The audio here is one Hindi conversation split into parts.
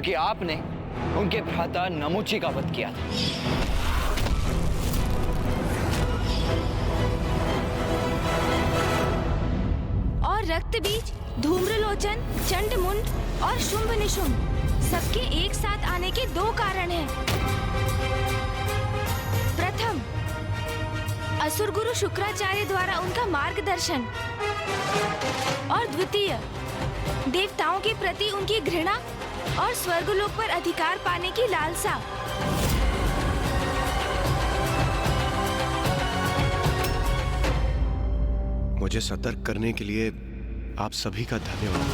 कि आपने उनके भ्राता नमुची का वध किया था। और रक्तबीज, धूम्रलोचन, चंडमुंड और शुंभ निशुंभ सबके एक साथ आने के दो कारण हैं। प्रथम, असुर गुरु शुक्राचार्य द्वारा उनका मार्गदर्शन, और द्वितीय, देवताओं के प्रति उनकी घृणा और स्वर्गलोक पर अधिकार पाने की लालसा। मुझे सतर्क करने के लिए आप सभी का धन्यवाद।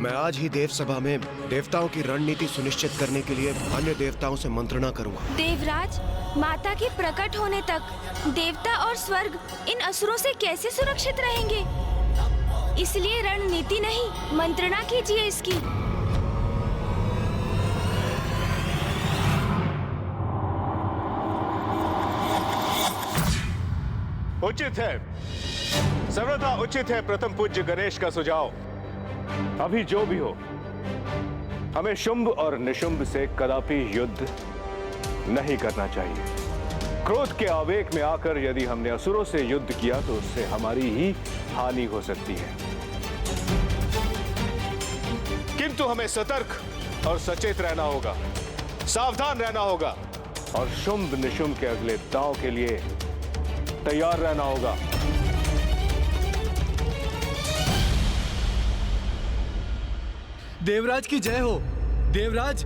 मैं आज ही देव सभा में देवताओं की रणनीति सुनिश्चित करने के लिए अन्य देवताओं से मंत्रणा करूंगा। देवराज, माता के प्रकट होने तक देवता और स्वर्ग इन असुरों से कैसे सुरक्षित रहेंगे? इसलिए रणनीति नहीं, मंत्रणा कीजिए इसकी। उचित है, सर्वथा उचित है प्रथम पूज्य गणेश का सुझाव। अभी जो भी हो, हमें शुंभ और निशुंभ से कदापि युद्ध नहीं करना चाहिए। क्रोध के आवेग में आकर यदि हमने असुरों से युद्ध किया तो उससे हमारी ही हानि हो सकती है। किंतु हमें सतर्क और सचेत रहना होगा, सावधान रहना होगा और शुंभ निशुंभ के अगले दांव के लिए तैयार रहना होगा। देवराज की जय हो। देवराज,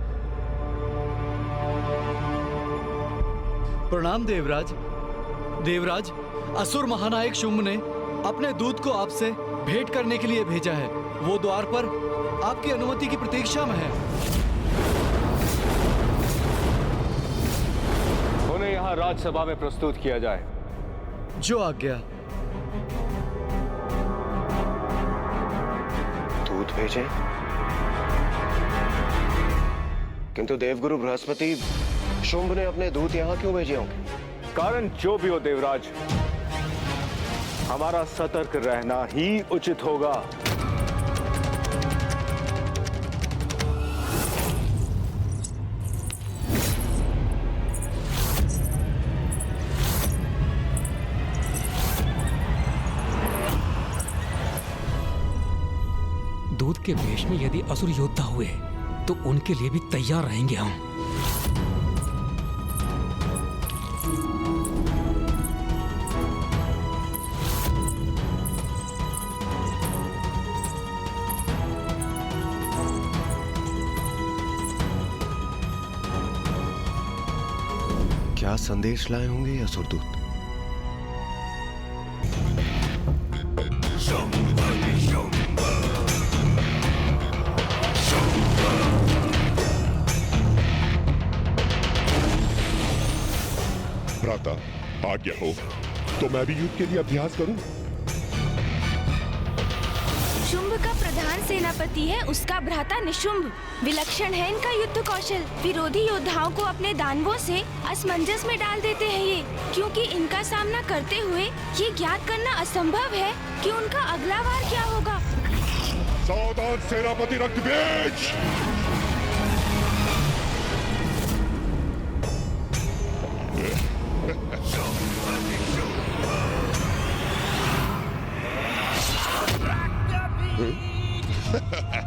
प्रणाम देवराज। देवराज, असुर महानायक शुंभ ने अपने दूत को आपसे भेंट करने के लिए भेजा है। वो द्वार पर आपकी अनुमति की प्रतीक्षा में है। उन्हें यहाँ राजसभा में प्रस्तुत किया जाए। जो आज्ञा। दूत भेजे, किंतु देवगुरु बृहस्पति, शुंभ ने अपने दूत यहाँ क्यों भेजे होंगे? कारण जो भी हो देवराज, हमारा सतर्क रहना ही उचित होगा। दूत के वेश में यदि असुर योद्धा हुए तो उनके लिए भी तैयार रहेंगे हम। क्या संदेश लाए होंगे ये असुरदूत? भ्राता, आज्ञा हो तो मैं भी युद्ध के लिए अभ्यास करूं। शुंभ का प्रधान सेनापति है उसका भ्राता निशुंभ। विलक्षण है इनका युद्ध कौशल। विरोधी योद्धाओं को अपने दानवों से असमंजस में डाल देते हैं ये, क्योंकि इनका सामना करते हुए ये ज्ञात करना असंभव है कि उनका अगला वार क्या होगा। सावधान सेनापति रक्तबीज!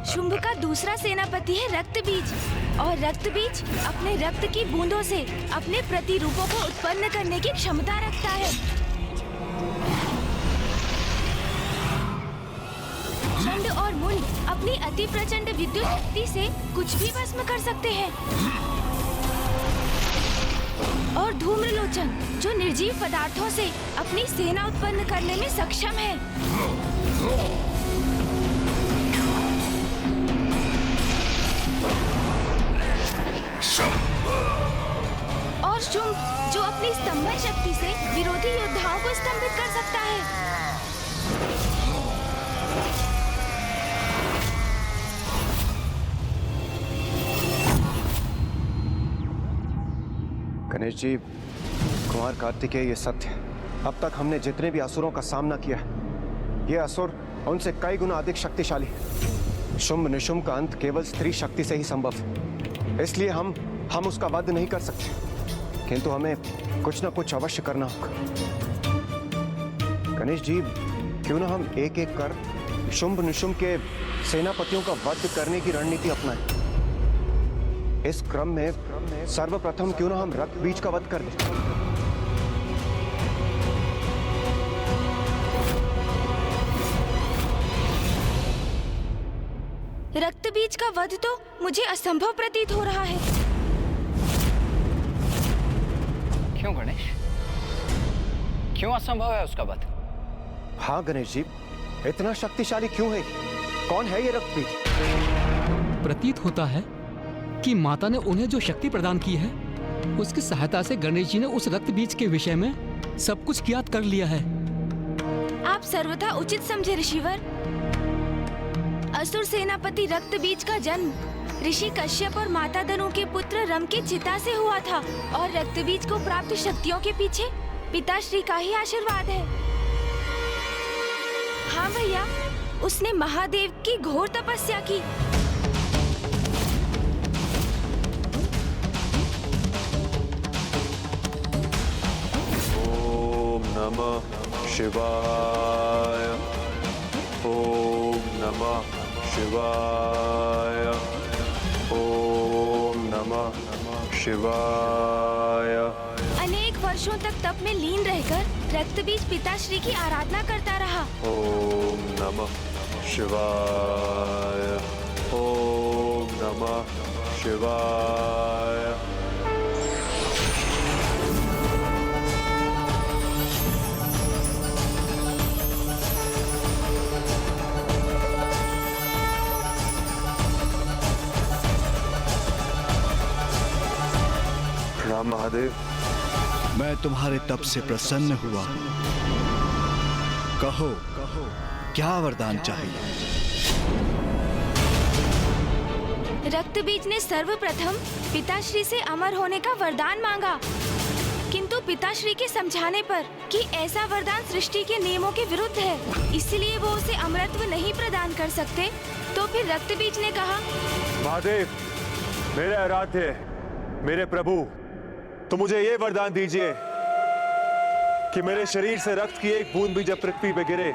शुंभ का दूसरा सेनापति है रक्तबीज, और रक्तबीज अपने रक्त की बूंदों से अपने प्रतिरूपों को उत्पन्न करने की क्षमता रखता है। चंड और मुंड अपनी अति प्रचंड विद्युत शक्ति से कुछ भी भस्म कर सकते हैं, और धूम्रलोचन जो निर्जीव पदार्थों से अपनी सेना उत्पन्न करने में सक्षम है। और शुंभ जो अपनी स्तंभन शक्ति से विरोधी योद्धाओं को स्तंभित कर सकता है। गणेश जी, कुमार कार्तिकेय, ये सत्य है। अब तक हमने जितने भी असुरों का सामना किया है, ये असुर उनसे कई गुना अधिक शक्तिशाली है। शुंभ निशुंभ का अंत केवल स्त्री शक्ति से ही संभव है। इसलिए हम उसका वध नहीं कर सकते, किंतु हमें कुछ ना कुछ अवश्य करना होगा। गणेश जी, क्यों ना हम एक एक कर शुंभ निशुंभ के सेनापतियों का वध करने की रणनीति अपनाएं। इस क्रम में सर्वप्रथम क्यों ना हम रक्त बीज का वध कर लें। रक्त बीज का वध तो मुझे असंभव प्रतीत हो रहा है। क्यों गणेश? क्यों असंभव है उसका वध? हाँ गणेश जी, इतना शक्तिशाली क्यों है? कौन है ये रक्त बीज? प्रतीत होता है कि माता ने उन्हें जो शक्ति प्रदान की है, उसकी सहायता से गणेश जी ने उस रक्त बीज के विषय में सब कुछ ज्ञात कर लिया है। आप सर्वथा उचित समझे ऋषिवर। असुर सेनापति रक्त बीज का जन्म ऋषि कश्यप और माता दनु के पुत्र रम की चिता से हुआ था, और रक्त बीज को प्राप्त शक्तियों के पीछे पिताश्री का ही आशीर्वाद है। हाँ भैया, उसने महादेव की घोर तपस्या की। ओम नमः शिवाय। ओम नमः शिवाय। ओम नमः शिवाय। अनेक वर्षों तक तप में लीन रहकर रक्त बीज पिताश्री की आराधना करता रहा। ओम नमः शिवाय। ओम नमः शिवाय। राम महादेव, मैं तुम्हारे तप से प्रसन्न हुआ। कहो क्या वरदान चाहिए? रक्त बीज ने सर्वप्रथम पिताश्री से अमर होने का वरदान मांगा, किंतु पिताश्री के समझाने पर कि ऐसा वरदान सृष्टि के नियमों के विरुद्ध है, इसलिए वो उसे अमरत्व नहीं प्रदान कर सकते। तो फिर रक्त बीज ने कहा, महादेव, मेरे आराध्य, मेरे प्रभु, तो मुझे ये वरदान दीजिए कि मेरे शरीर से रक्त की एक बूंद भी जब पृथ्वी पे गिरे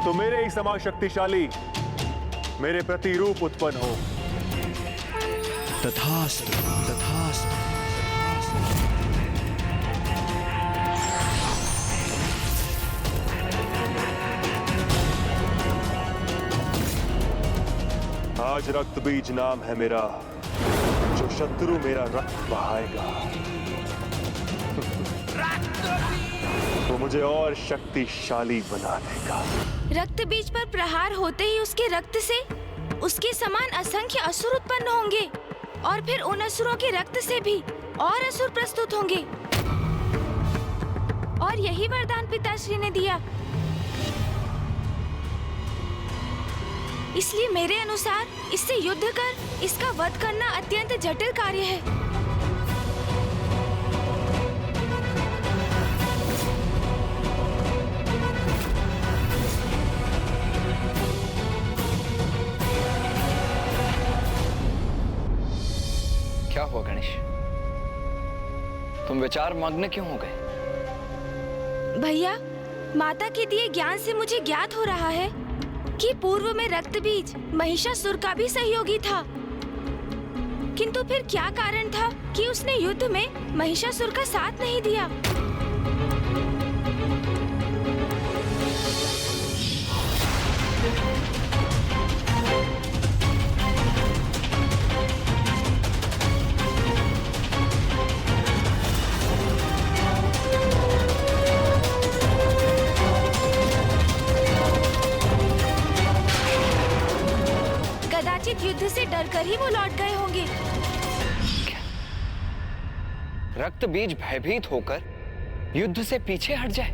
तो मेरे ही समान शक्तिशाली मेरे प्रति रूप उत्पन्न हो। तथास्तु, तथास्तु। आज रक्त बीज नाम है मेरा, जो शत्रु मेरा रक्त बहाएगा वो मुझे और शक्तिशाली बना देगा। रक्त बीज पर प्रहार होते ही उसके रक्त से उसके समान असंख्य असुर उत्पन्न होंगे, और फिर उन असुरों के रक्त से भी और असुर प्रस्तुत होंगे। और यही वरदान पिताश्री ने दिया। इसलिए मेरे अनुसार इससे युद्ध कर इसका वध करना अत्यंत जटिल कार्य है। क्या हुआ गणेश? तुम विचार मग्न क्यों हो गए? भैया, माता के दिए ज्ञान से मुझे ज्ञात हो रहा है कि पूर्व में रक्त बीज महिषासुर का भी सहयोगी था, किंतु फिर क्या कारण था कि उसने युद्ध में महिषासुर का साथ नहीं दिया? कदाचित युद्ध से डरकर ही वो लौट गए होंगे। रक्त बीज भयभीत होकर युद्ध से पीछे हट जाए?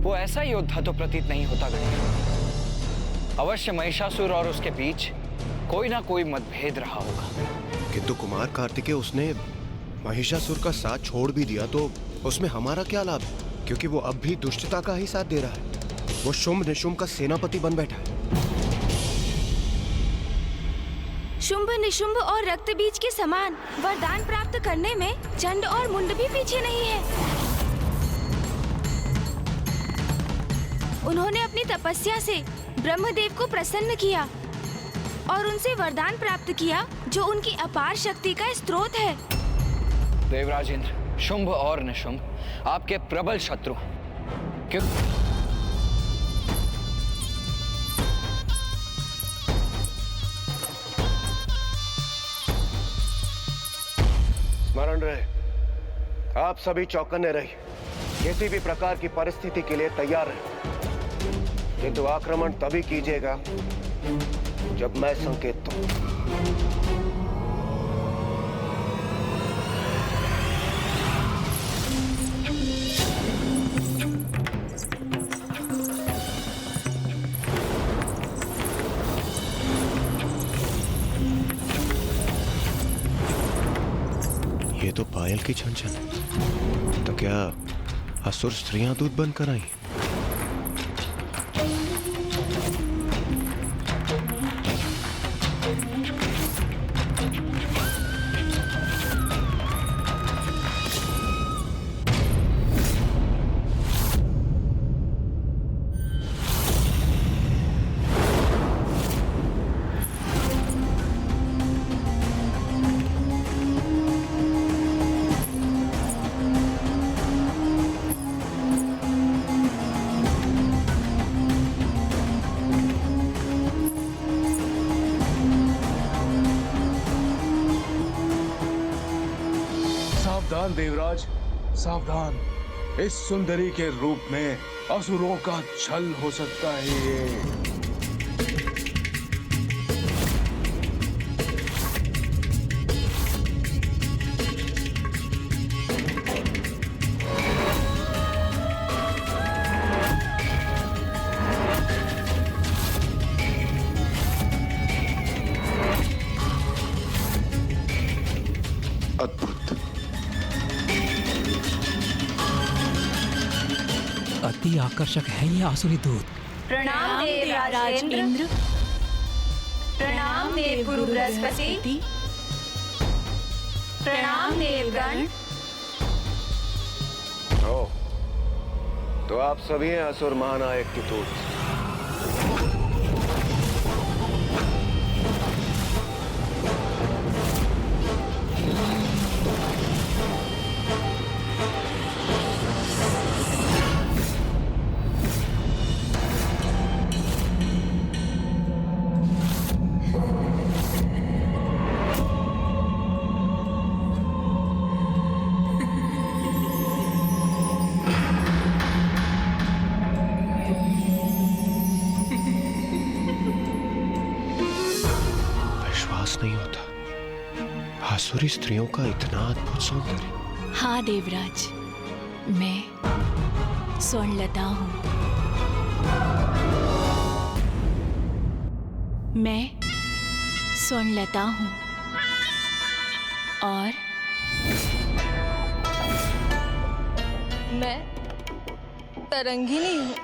वो ऐसा योद्धा तो प्रतीत नहीं होता गणेश। अवश्य महिषासुर और उसके बीच कोई ना कोई मतभेद रहा होगा। किंतु कुमार कार्तिकेय, उसने महिषासुर का साथ छोड़ भी दिया तो उसमें हमारा क्या लाभ है? क्योंकि वो अब भी दुष्टता का ही साथ दे रहा है। वो शुंभ निशुंभ का सेनापति बन बैठा है। शुंभ निशुंभ और रक्त बीज के समान वरदान प्राप्त करने में चंड और मुंड भी पीछे नहीं है। उन्होंने अपनी तपस्या से ब्रह्मदेव को प्रसन्न किया और उनसे वरदान प्राप्त किया जो उनकी अपार शक्ति का स्रोत है। देवराज इंद्र, शुंभ और निशुंभ आपके प्रबल शत्रु हैं। क्यों? स्मरण रहे, आप सभी चौकन्ने रहिए, किसी भी प्रकार की परिस्थिति के लिए तैयार रहे, किंतु आक्रमण तभी कीजिएगा जब मैं संकेत दूं। ये तो पायल की छनछन है। तो क्या असुर स्त्रियां दूध बनकर आई? सावधान देवराज, सावधान। इस सुंदरी के रूप में असुरों का छल हो सकता है ये। अद्भुत। अति आकर्षक है ये आसुरी दूत। प्रणाम देवराज इंद्र। प्रणाम देव गुरु बृहस्पति। प्रणाम देवगण। ओ, तो आप सभी हैं असुर महानायक की दूत। नहीं होता, आसुरी स्त्रियों का इतना अद्भुत सौंदर्य। हाँ देवराज, मैं स्वर्णलता हूँ। मैं स्वर्णलता हूँ और मैं तरंगिनी हूँ।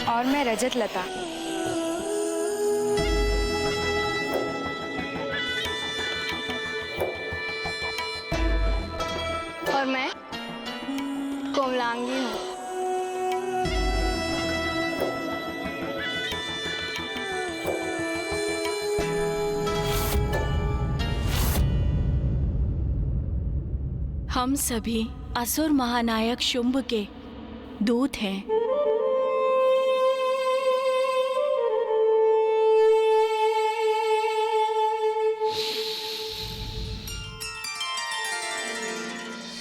और मैं रजत लता। और मैं कोमलांगी हूँ। हम सभी असुर महानायक शुंभ के दूत हैं।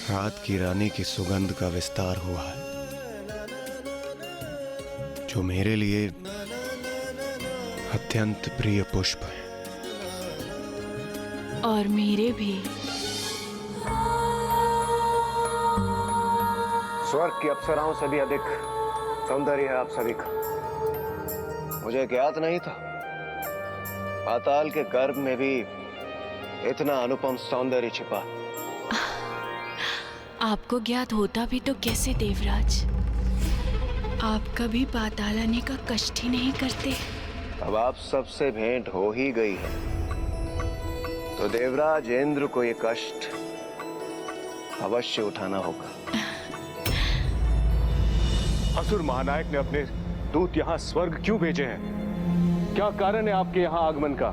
रात की रानी की सुगंध का विस्तार हुआ है, जो मेरे लिए अत्यंत प्रिय पुष्प है। और मेरे भी। स्वर्ग की अप्सराओं से भी अधिक सौंदर्य है आप सभी का। मुझे ज्ञात नहीं था पाताल के गर्भ में भी इतना अनुपम सौंदर्य छिपा। आपको ज्ञात होता भी तो कैसे देवराज? आप कभी पाताल आने का कष्ट ही नहीं करते। अब आप सबसे भेंट हो ही गई है तो देवराज इंद्र को ये कष्ट अवश्य उठाना होगा। असुर महानायक ने अपने दूत यहाँ स्वर्ग क्यों भेजे हैं? क्या कारण है आपके यहाँ आगमन का?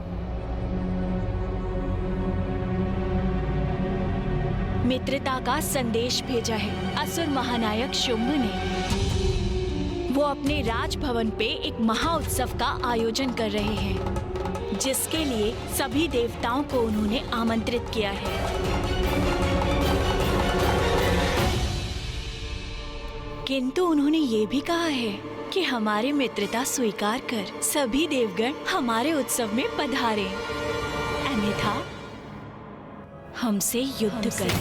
मित्रता का संदेश भेजा है असुर महानायक शुंभ ने। वो अपने राजभवन पे एक महाउत्सव का आयोजन कर रहे हैं, जिसके लिए सभी देवताओं को उन्होंने आमंत्रित किया है। किंतु उन्होंने ये भी कहा है कि हमारी मित्रता स्वीकार कर सभी देवगण हमारे उत्सव में पधारें, अन्यथा हमसे युद्ध करें।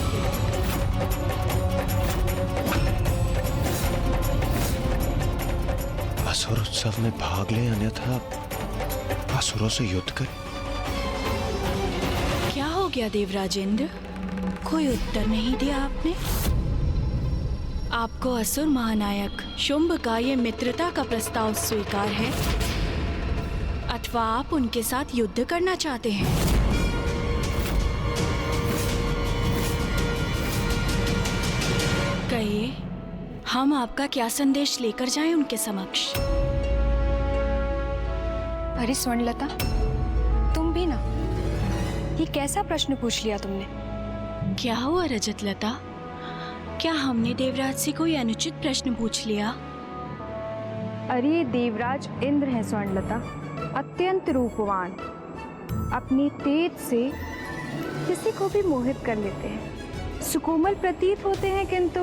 असुर उत्सव में भाग ले अन्यथा असुरों से युद्ध कर। क्या हो गया देवराज इंद्र? कोई उत्तर नहीं दिया आपने। आपको असुर महानायक शुंभ का ये मित्रता का प्रस्ताव स्वीकार है अथवा आप उनके साथ युद्ध करना चाहते हैं? कहिए, हम आपका क्या संदेश लेकर जाएं उनके समक्ष? अरे स्वर्णलता, तुम भी ना, ये कैसा प्रश्न पूछ लिया तुमने? क्या हुआ रजतलता? क्या हमने देवराज से कोई अनुचित प्रश्न पूछ लिया? अरे ये देवराज इंद्र हैं स्वर्णलता, अत्यंत रूपवान, अपनी तेज से किसी को भी मोहित कर लेते हैं। सुकोमल प्रतीत होते हैं किंतु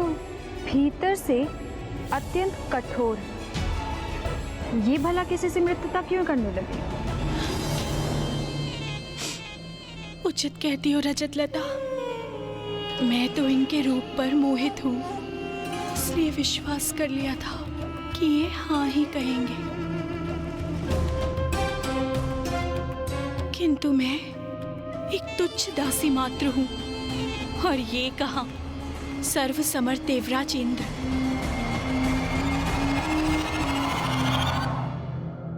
भीतर से अत्यंत कठोर। ये भला किसी से मित्रता क्यों करने लगे? उचित कहती हो रजतलता। मैं तो इनके रूप पर मोहित हूँ, इसलिए विश्वास कर लिया था कि ये हाँ ही कहेंगे। किंतु मैं एक तुच्छ दासी मात्र हूँ, और ये कहा सर्वसमर्थ देवराज इंद्र।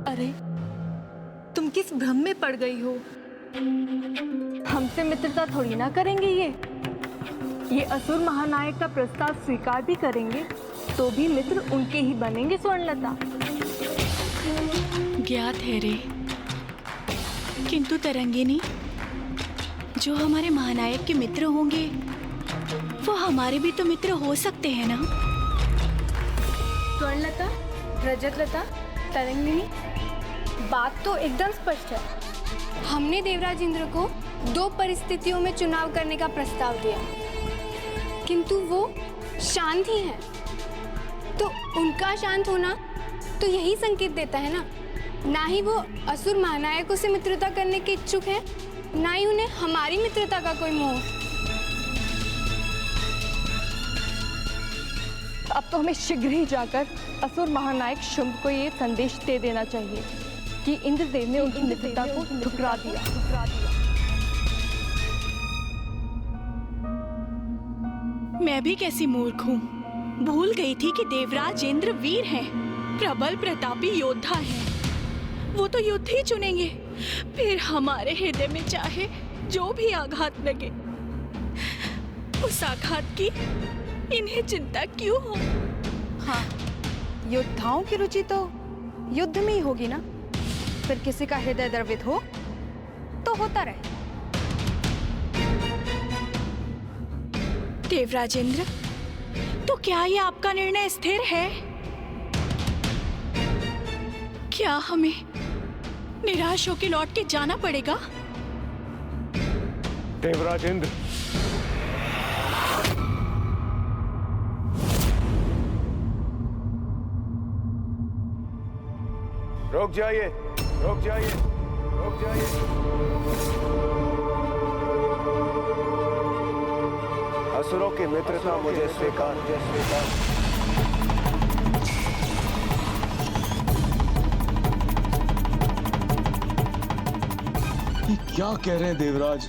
अरे तुम किस भ्रम में पड़ गई हो? हमसे मित्रता थोड़ी ना करेंगे ये असुर महानायक का प्रस्ताव स्वीकार भी करेंगे तो भी मित्र उनके ही बनेंगे स्वर्णलता। ज्ञात है रे, किंतु तरंगिनी, जो हमारे महानायक के मित्र होंगे वो हमारे भी तो मित्र हो सकते हैं ना? स्वर्णलता, रजतलता, तरंगिनी, बात तो एकदम स्पष्ट है। हमने देवराज इंद्र को 2 परिस्थितियों में चुनाव करने का प्रस्ताव दिया, किंतु वो शांत ही हैं। तो उनका शांत होना तो यही संकेत देता है ना, ना ही वो असुर महानायकों से मित्रता करने के इच्छुक हैं, ना ही उन्हें हमारी मित्रता का कोई मोह। अब तो हमें शीघ्र ही जाकर असुर महानायक शुंभ को ये संदेश दे देना चाहिए कि इंद्रदेव ने उनकी मित्रता को ठुकरा दिया। मैं भी कैसी मूर्ख हूँ, भूल गई थी कि देवराज इंद्र वीर हैं, प्रबल प्रतापी योद्धा हैं। वो तो युद्ध ही चुनेंगे, फिर हमारे हृदय में चाहे जो भी आघात लगे, उस आघात की इन्हें चिंता क्यों हो? हाँ, योद्धाओं की रुचि तो युद्ध में ही होगी ना। फिर किसी का हृदय द्रवित हो तो होता रहे। देवराज इंद्र, तो क्या ये आपका निर्णय स्थिर है? क्या हमें निराश होकर लौट के जाना पड़ेगा? देवराज इंद्र, रुक जाइए, रुक जाइए, रुक जाइए। असुरों की मित्रता मुझे स्वीकार। क्या कह रहे हैं देवराज?